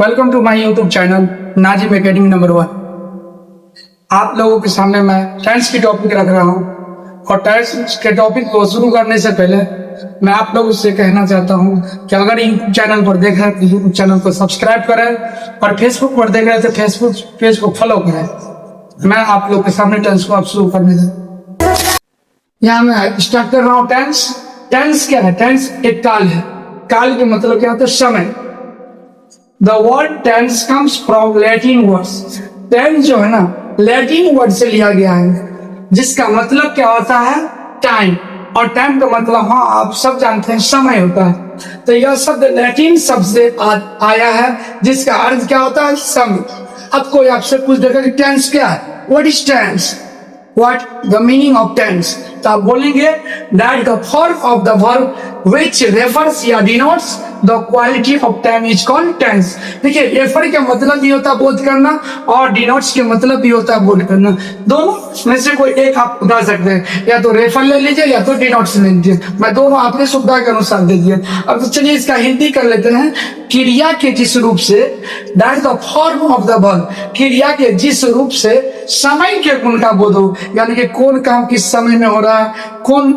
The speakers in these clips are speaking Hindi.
Welcome to my YouTube channel Nazim academy number 1। आप लोगों के सामने मैं टेंस की टॉपिक रख रहा हूँ और टेंस के टॉपिक को शुरू करने से पहले मैं आप लोगों से कहना चाहता हूँ कि अगर यूट्यूब चैनल पर देख रहे हैं तो यूट्यूब चैनल को सब्सक्राइब करें और फेसबुक पर देख रहे हैं तो फेसबुक पेज को फॉलो करें। मैं आप लोग के सामने टेंस को आप शुरू करने दें। यहाँ मैं स्टार्ट कर रहा हूँ। टेंस क्या है? टेंस एक काल है। काल के मतलब क्या होता है? समय। The word tense comes from Latin words। tense जो है ना लैटिन वर्ड से लिया गया है जिसका मतलब क्या होता है? टाइम। और टाइम का मतलब हाँ आप सब जानते हैं समय होता है। तो यह शब्द लैटिन शब्द से आया है जिसका अर्थ क्या होता है? समय। अब कोई आपसे पूछ देगा कि टेंस क्या है? What is tense? What the meaning of tense? तो आप बोलेंगे that the form of the verb which refers या denotes the quality of time is called tense। देखिए रेफर का मतलब भी होता है बोध करना और डिनोट्स के मतलब भी होता है बोध करना। दोनों में से कोई एक आप बता सकते हैं, या तो रेफर ले लीजिए या तो डिनोट्स ले लीजिए। मैं दोनों अपने सुविधा के अनुसार दे दिए। अब तो चलिए इसका हिंदी कर लेते हैं। क्रिया के जिस रूप say that the form of the verb, क्रिया के जिस रूप से समय के गुण का बोध हो, यानी कि कौन काम किस समय में हो रहा है, कौन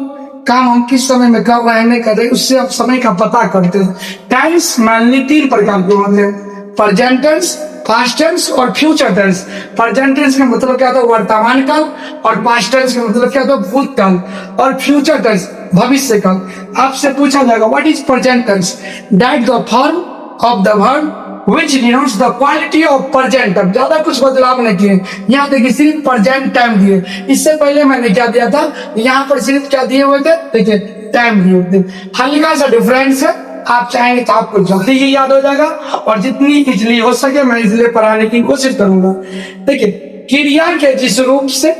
काम हम किस समय में कर रहे हैं नहीं कर रहे, उससे आप समय का पता करते हैं। टेंस mainly 3 प्रकार के होते हैं, प्रेजेंट टेंस, पास्ट टेंस और फ्यूचर टेंस। प्रेजेंट टेंस का मतलब क्या होता है? वर्तमान काल। और पास्ट टेंस का मतलब क्या होता है? भूतकाल। और फ्यूचर टेंस भविष्य काल। आपसे पूछा जाएगा what is present tense? That the form of the verb which denotes the quality of present। अब ज्यादा कुछ बदलाव नहीं किए, यहाँ देखिए सिर्फ प्रेजेंट टाइम दिए। इससे पहले मैंने क्या दिया था? यहाँ पर सिर्फ क्या दिए हुए थे? देखिए टाइम दिए हुए थे। हल्का सा डिफरेंस है। आप चाहेंगे तो आपको जल्दी ही याद हो जाएगा और जितनी इजली हो सके मैं इसलिए पढ़ाने की कोशिश करूंगा। देखिए क्रिया के जिस रूप से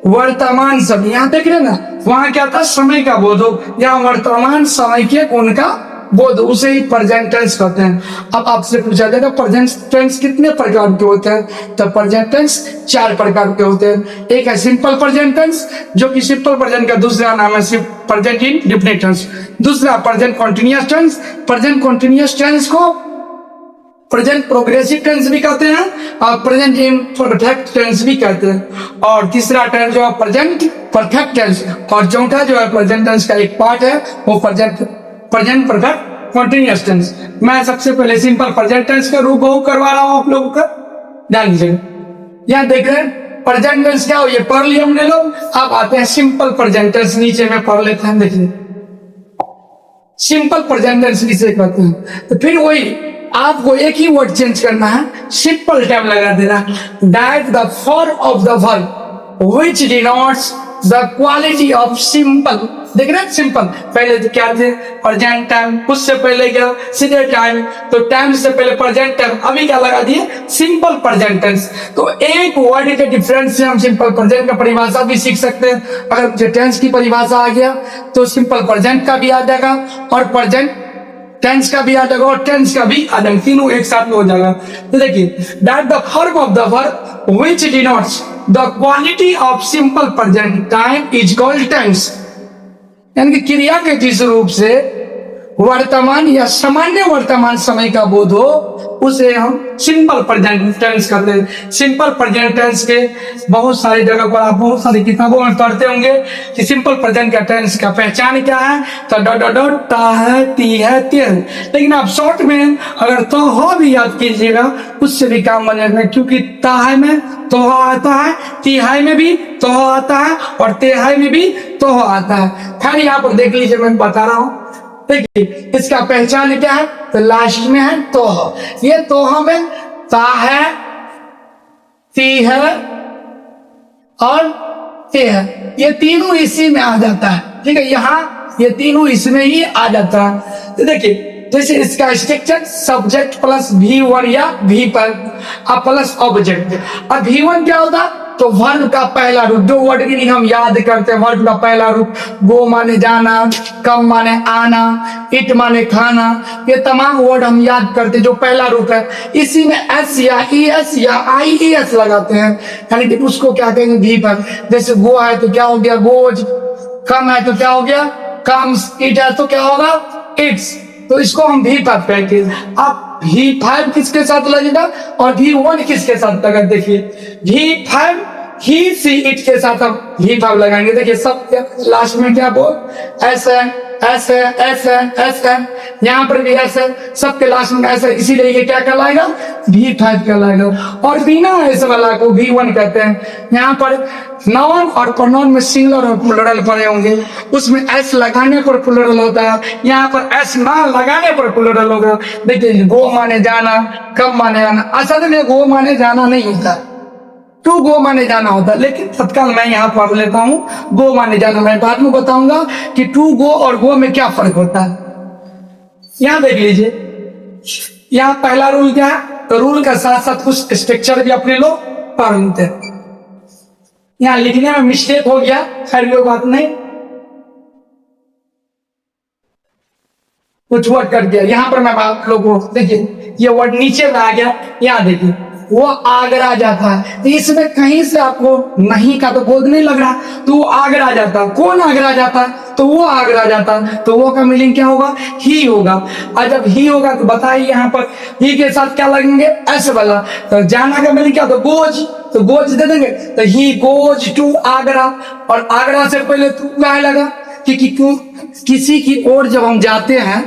वर्तमान समय, यहाँ देख रहे ना वहां क्या था? समय का बोध हो, या वर्तमान समय के गुण का बोध, उसे ही प्रेजेंट टेंस कहते हैं। अब आपसे पूछा जाएगा प्रेजेंट टेंस कितने प्रकार के होते हैं? तो प्रेजेंट टेंस 4 प्रकार के होते हैं। एक है सिंपल प्रेजेंट टेंस जो कि सिंपल प्रेजेंट का दूसरा नाम है प्रेजेंट इंडेफिनिट टेंस। दूसरा present continuous tense. Present continuous tense को प्रेजेंट प्रोग्रेसिव टेंस भी कहते हैं और प्रेजेंट इम्परफेक्ट टेंस भी कहते हैं। और तीसरा टेंस जो है प्रेजेंट परफेक्ट टेंस। और चौथा जो है प्रेजेंट टेंस का एक पार्ट है वो प्रेजेंट परफेक्ट कंटीन्यूअस टेंस। मैं सबसे पहले सिंपल प्रेजेंट टेंस का रूप करवा रहा हूं आप लोगों का, ध्यान दीजिएगा। यहाँ देख रहे हैं प्रेजेंट टेंस क्या हो, ये पढ़ लिया हमने लोग। अब आते हैं सिंपल प्रेजेंट टेंस, नीचे में पढ़ लेते हैं। देखिए सिंपल प्रेजेंट टेंस किसे कहते हैं? तो फिर वही आपको एक ही वर्ड चेंज करना है, सिंपल टाइम लगा देना। That the form of the verb which denotes the quality of simple. देख रहे हैं सिंपल पहले तो क्या थे? Present time. उससे पहले क्या? सीधे टाइम। तो टाइम से पहले प्रेजेंट टाइम, अभी क्या लगा दिए? Simple present tense. तो एक वर्ड के डिफरेंस से हम सिंपल प्रेजेंट का परिभाषा भी सीख सकते हैं। अगर जो टेंस की परिभाषा आ गया तो सिंपल प्रेजेंट का भी आ जाएगा और प्रेजेंट टेंस का भी आ जाएगा और टेंस का भी आ जाएगा, तीनों एक साथ में हो जाएगा। तो देखिए that the form of the verb which denotes the quality of simple present time is called tense. यानी कि क्रिया के जिस रूप से वर्तमान या सामान्य वर्तमान समय का बोध हो उसे हम सिंपल प्रेजेंट टेंस कहते हैं। सिंपल प्रेजेंट टेंस के बहुत सारी जगह पर आप बहुत सारी किताबों में पढ़ते होंगे कि सिंपल प्रेजेंट का टेंस का पहचान क्या है? तो डॉट डॉट डॉट ता है, ती है, ते है। लेकिन आप शॉर्ट में अगर तो हो भी याद कीजिएगा उससे भी काम बनेगा, क्योंकि ता है में तो आता है, ती है में भी तो आता है और ते है में भी तो आता है। खैर यहाँ पर देख लीजिए मैं बता रहा हूँ। देखिए इसका पहचान क्या है? तो लास्ट में है तो। ये तो में ता है, ती है और ते है, ये तीनों इसी में आ जाता है। ठीक है, यहाँ ये तीनों इसमें ही आ जाता है। तो देखिए जैसे इसका स्ट्रक्चर सब्जेक्ट प्लस V1 या V पर प्लस ऑब्जेक्ट। अब V1 क्या होता? तो वर्ब का पहला रूप, जो वर्ड की हम याद करते हैं वर्ब का पहला रूप। गो माने जाना, कम माने आना, इट माने खाना, ये तमाम वर्ड हम याद करते जो पहला रूप है। इसी में एस या ई एस या आई ई एस लगाते हैं, यानी कि उसको क्या कहेंगे? भी पर। जैसे गो है तो क्या हो गया? गोज। कम है तो क्या हो गया? कम्स। इट है तो क्या होगा? इट्स। तो इसको हम V5 कहेंगे। अब V5 किसके साथ लगेगा और V1 किसके साथ लगा, देखिए V5 ही सी इट के साथ हम V5 लगाएंगे। देखिए सब लास्ट में क्या बोल ऐसे ऐसे ऐसे ऐसे, यहाँ पर भी ऐसे, सबके लास्ट में ऐसे, इसीलिए ये क्या कहलाएगा, V5 कहलाएगा। और बिना ऐसे वाला को V1 कहते हैं। यहाँ पर नाउन और प्रोनाउन में सिंगुलर और प्लूरल पड़े होंगे, उसमें एस लगाने पर प्लूरल होता है, यहाँ पर एस ना लगाने पर प्लूरल होगा। देखिए गो माने जाना, कब माने आना, असल में गो माने जाना नहीं होता, टू गो माने जाना होता, लेकिन तत्काल मैं यहाँ पढ़ लेता हूँ गो माने जाना। मैं बाद में बताऊंगा कि टू गो और गो में क्या फर्क होता है। यहाँ देख लीजिए, यहाँ पहला रूल क्या है, तो रूल का साथ साथ कुछ स्ट्रक्चर भी अपने लोग पढ़ लेते हैं। यहाँ लिखने में मिस्टेक हो गया, खैर कोई बात नहीं, कुछ वर्ड कर दिया। यहाँ पर मैं आप लोगों को देखिए, ये वर्ड नीचे में आ गया, यहाँ देखिए वो आगरा जाता है, तो इसमें कहीं से आपको नहीं का तो बोध नहीं लग रहा, तो वो आगरा जाता। कौन आगरा जाता है, तो वो आगरा जाता, तो वो का मीनिंग क्या होगा, ही होगा। और जब ही होगा तो बताइए यहाँ पर ही के साथ क्या लगेंगे, ऐसे वाला। तो जाना का मीनिंग क्या, तो गोज, तो गोज दे देंगे, तो ही गोज टू आगरा। और आगरा से पहले तू क्या लगा, क्योंकि किसी की ओर जब हम जाते हैं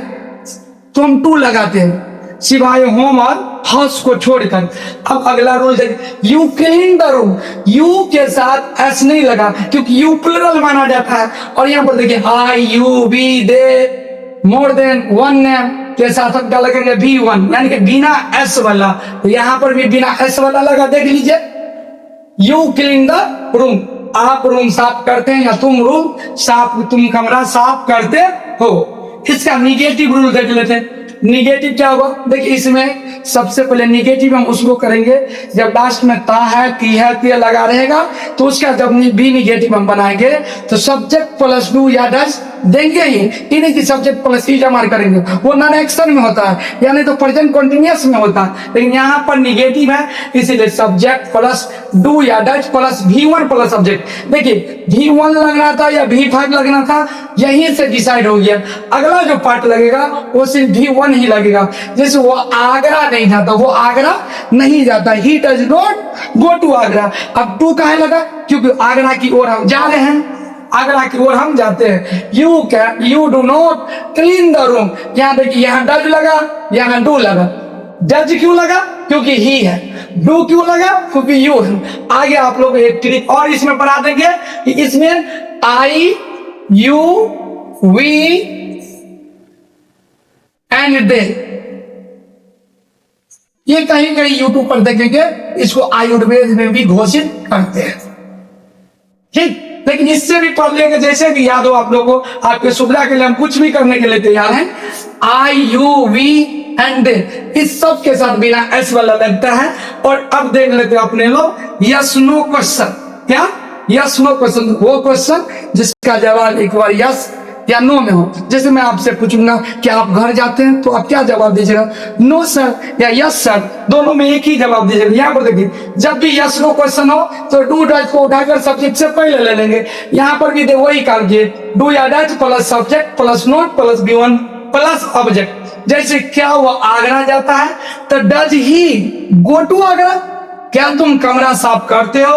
तो हम टू लगाते हैं, सिवाय होम और हाउस को छोड़कर। अब अगला रूल देख, you clean the room, you के साथ एस नहीं लगा क्योंकि यू प्लूरल माना जाता है। और यहाँ पर देखिए I you we they more than one name के साथ हम क्या लगेंगे, V1, यानी कि बिना एस वाला। तो यहाँ पर भी बिना एस वाला लगा, देख लीजिए यू क्लीन द रूम, आप रूम साफ करते हैं, या तुम रूम साफ, तुम कमरा साफ करते हो। इसका निगेटिव रूल देख लेते हैं। निगेटिव क्या होगा, देखिए इसमें सबसे पहले निगेटिव हम उसको करेंगे जब लास्ट में ता है, ती है, ते लगा रहेगा, तो उसका जब भी निगेटिव हम बनाएंगे तो सब्जेक्ट प्लस डू या डज देंगे ही, इन्हीं की सब्जेक्ट प्लस ई जमा करेंगे। वो नॉन एक्शन में होता है, यानी तो प्रेजेंट कंटिन्यूअस में होता है, लेकिन यहाँ पर निगेटिव है, इसीलिए सब्जेक्ट प्लस डू या does plus V1 plus subject. देखिए V1 लगना था या V5 लगना था, यहीं से डिसाइड हो गया। अगला जो पार्ट लगेगा वो सिर्फ V1 ही लगेगा। जैसे वो आगरा नहीं जाता, वो आगरा नहीं जाता, he does not go to Agra. अब टू कहाँ लगा, क्योंकि आगरा की ओर हम जा रहे हैं, आगरा की ओर हम जाते हैं। You do not clean the room, यहाँ देखिए यहाँ डज लगा, यहाँ डू लगा। डज क्यों लगा, क्योंकि ही है। डू क्यों लगा, क्योंकि यू है। आगे आप लोग एक ट्रिक और इसमें पढ़ा देंगे कि इसमें आई यू वी एंड दे, ये कहीं कहीं यूट्यूब पर देखेंगे, इसको आयुर्वेद में भी घोषित करते हैं, ठीक। लेकिन इससे भी पढ़ लेंगे, जैसे कि याद हो आप लोगों को, आपके सुविधा के लिए हम कुछ भी करने के लिए तैयार हैं। आई यू वी एंड दे, इस सब के साथ बिना एस वाला लगता है। और अब देख लेते हैं अपने लोग यस नो क्वेश्चन, क्या यस नो क्वेश्चन, वो क्वेश्चन जिसका जवाब एक बार यस या नो में हो। जैसे मैं आपसे पूछूंगा कि आप घर जाते हैं, तो आप क्या जवाब दीजिएगा, नो सर या यस सर, दोनों में एक ही जवाब दीजिएगा। यहाँ पर देखिए जब भी यस नो क्वेश्चन हो तो डू डज को उठाकर सब्जेक्ट से पहले ले लेंगे। यहाँ पर भी वही काम किए, डू या does plus subject plus not plus V1 plus object. जैसे क्या हुआ, आगरा जाता है तो does he go to Agra, क्या तुम कमरा साफ करते हो।